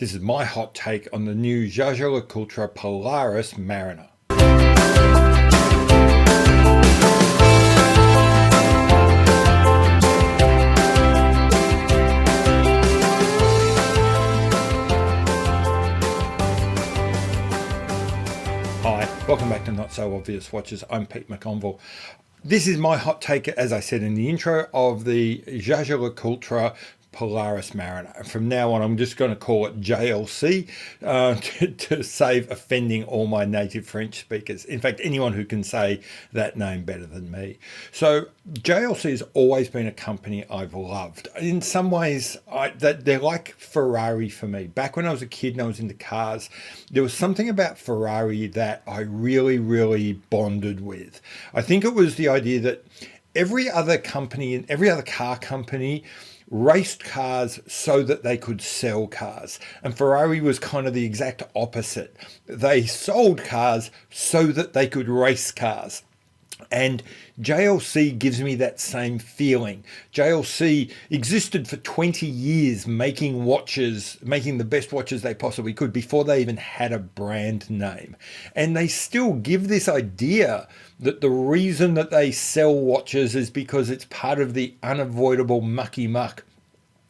This is my hot take on the new Jaeger LeCoultre Polaris Mariner. Hi, welcome back to Not So Obvious Watches. I'm Pete McConville. This is my hot take, as I said in the intro, of the Jaeger LeCoultre Polaris Mariner. And from now on, I'm just going to call it JLC to save offending all my native French speakers. In fact, anyone who can say that name better than me. So JLC has always been a company I've loved. In some ways, they're like Ferrari for me. Back when I was a kid and I was into cars, there was something about Ferrari that I really bonded with. I think it was the idea that every other company and every other car company raced cars so that they could sell cars. And Ferrari was kind of the exact opposite. They sold cars so that they could race cars. And JLC gives me that same feeling. JLC existed for 20 years making watches, making the best watches they possibly could before they even had a brand name. And they still give this idea that the reason that they sell watches is because it's part of the unavoidable mucky muck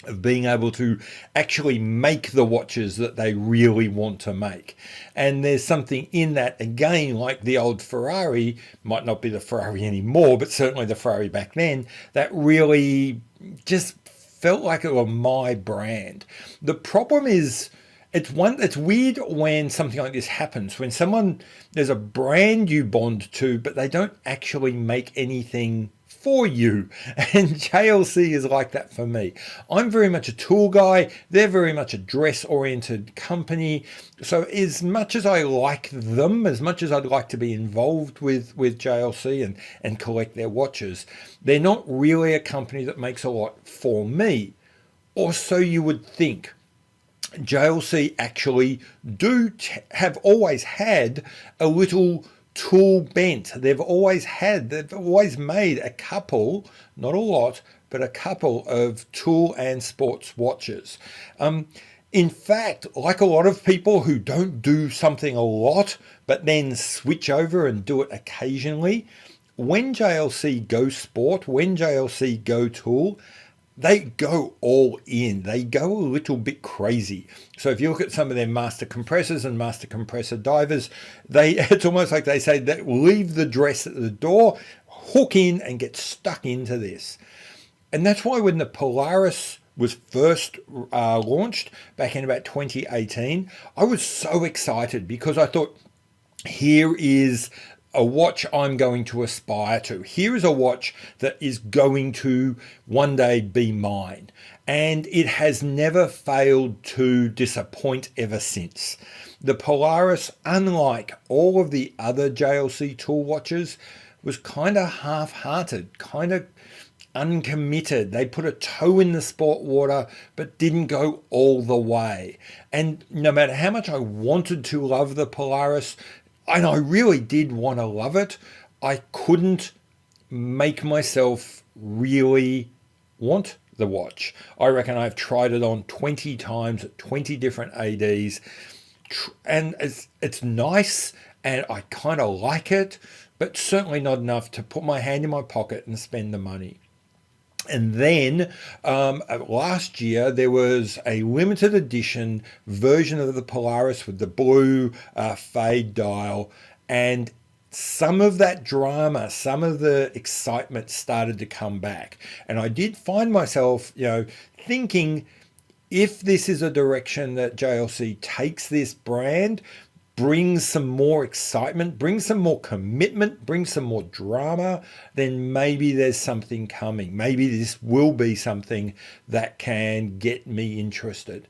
of being able to actually make the watches that they really want to make. And there's something in that, again, like the old Ferrari, might not be the Ferrari anymore, but certainly the Ferrari back then, that really just felt like it was my brand. The problem is, it's weird when something like this happens, when there's a brand you bond to, but they don't actually make anything for you. And JLC is like that for me. I'm very much a tool guy. They're very much a dress-oriented company. So as much as I like them, as much as I'd like to be involved with JLC and collect their watches, they're not really a company that makes a lot for me. Or so you would think. JLC actually have always had a little tool bent. They've always made a couple, not a lot, but a couple of tool and sports watches. In fact, like a lot of people who don't do something a lot, but then switch over and do it occasionally, when JLC go sport, when JLC go tool, they go all in. They go a little bit crazy. So if you look at some of their master compressors and master compressor divers, it's almost like they say that leave the dress at the door, hook in and get stuck into this. And that's why when the Polaris was first launched back in about 2018, I was so excited because I thought, here is a watch I'm going to aspire to. Here is a watch that is going to one day be mine. And it has never failed to disappoint ever since. The Polaris, unlike all of the other JLC tool watches, was kind of half-hearted, kind of uncommitted. They put a toe in the sport water, but didn't go all the way. And no matter how much I wanted to love the Polaris, and I really did want to love it, I couldn't make myself really want the watch. I reckon I've tried it on 20 times at 20 different ADs, and it's nice and I kind of like it, but certainly not enough to put my hand in my pocket and spend the money. And then last year, there was a limited edition version of the Polaris with the blue fade dial. And some of that drama, some of the excitement started to come back. And I did find myself, thinking, if this is a direction that JLC takes this brand, brings some more excitement, brings some more commitment, brings some more drama, then maybe there's something coming. Maybe this will be something that can get me interested.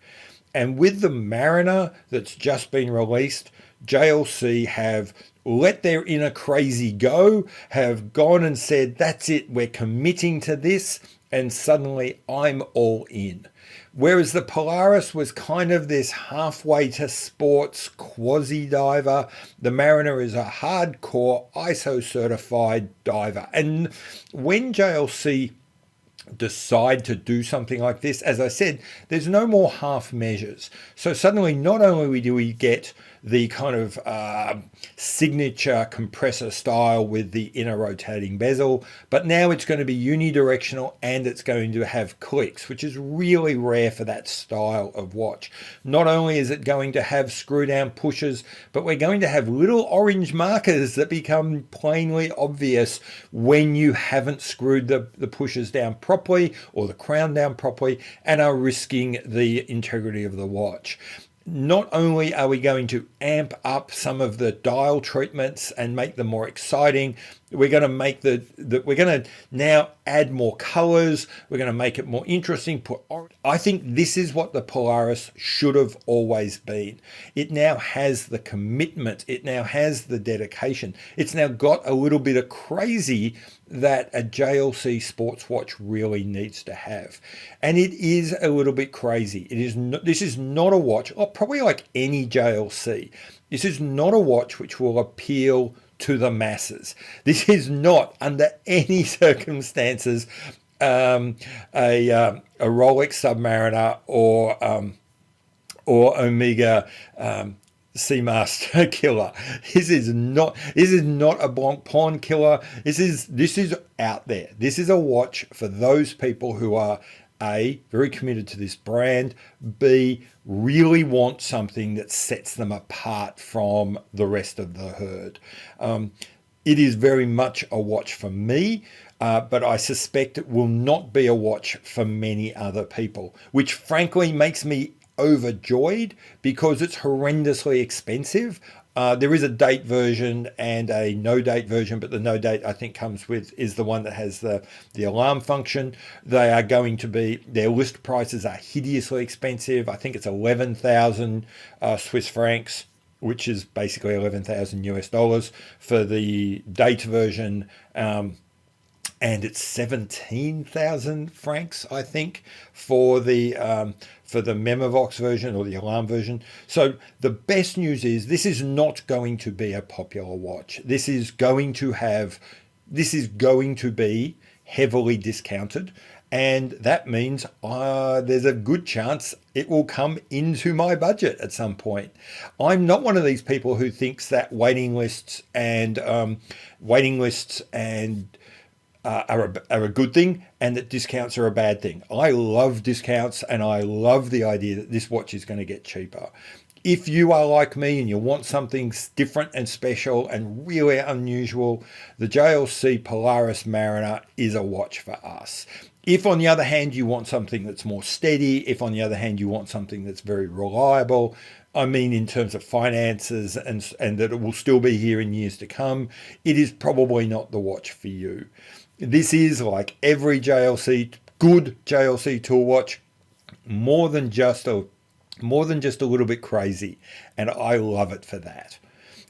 And with the Mariner that's just been released, JLC have let their inner crazy go, have gone and said, that's it, we're committing to this, and suddenly I'm all in. Whereas the Polaris was kind of this halfway to sports quasi diver, the Mariner is a hardcore ISO certified diver. And when JLC decide to do something like this, as I said, there's no more half measures. So suddenly, not only do we get the kind of signature compressor style with the inner rotating bezel, but now it's going to be unidirectional and it's going to have clicks, which is really rare for that style of watch. Not only is it going to have screw down pushers, but we're going to have little orange markers that become plainly obvious when you haven't screwed the pushers down properly or the crown down properly and are risking the integrity of the watch. Not only are we going to amp up some of the dial treatments and make them more exciting, we're going to make we're going to now add more colors. We're going to make it more interesting. I think this is what the Polaris should have always been. It now has the commitment. It now has the dedication. It's now got a little bit of crazy that a JLC sports watch really needs to have. And it is a little bit crazy. This is not a watch, or probably like any JLC, this is not a watch which will appeal to the masses. This is not, under any circumstances, a Rolex Submariner or Omega Seamaster killer. This is not a Blancpain killer. This is out there. This is a watch for those people who are A, very committed to this brand, B, really want something that sets them apart from the rest of the herd. It is very much a watch for me, but I suspect it will not be a watch for many other people, which frankly makes me overjoyed because it's horrendously expensive. There is a date version and a no date version, but the no date I think is the one that has the alarm function. They are going to be, their list prices are hideously expensive. I think it's 11,000 Swiss francs, which is basically 11,000 US dollars for the date version. And it's 17,000 francs, I think, for the Memovox version or the alarm version. So the best news is this is not going to be a popular watch. This is going to be heavily discounted. And that means there's a good chance it will come into my budget at some point. I'm not one of these people who thinks that waiting lists and are a good thing and that discounts are a bad thing. I love discounts and I love the idea that this watch is going to get cheaper. If you are like me and you want something different and special and really unusual, the JLC Polaris Mariner is a watch for us. If on the other hand you want something that's more steady, if on the other hand you want something that's very reliable, I mean in terms of finances and that it will still be here in years to come, it is probably not the watch for you. This is like every good JLC tool watch, more than just a little bit crazy, and I love it for that.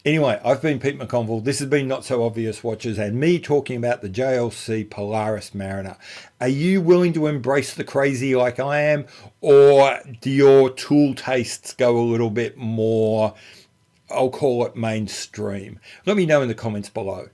Anyway, I've been Pete McConville. This has been Not So Obvious Watches and me talking about the JLC Polaris Mariner. Are you willing to embrace the crazy like I am, or do your tool tastes go a little bit more, I'll call it mainstream? Let me know in the comments below.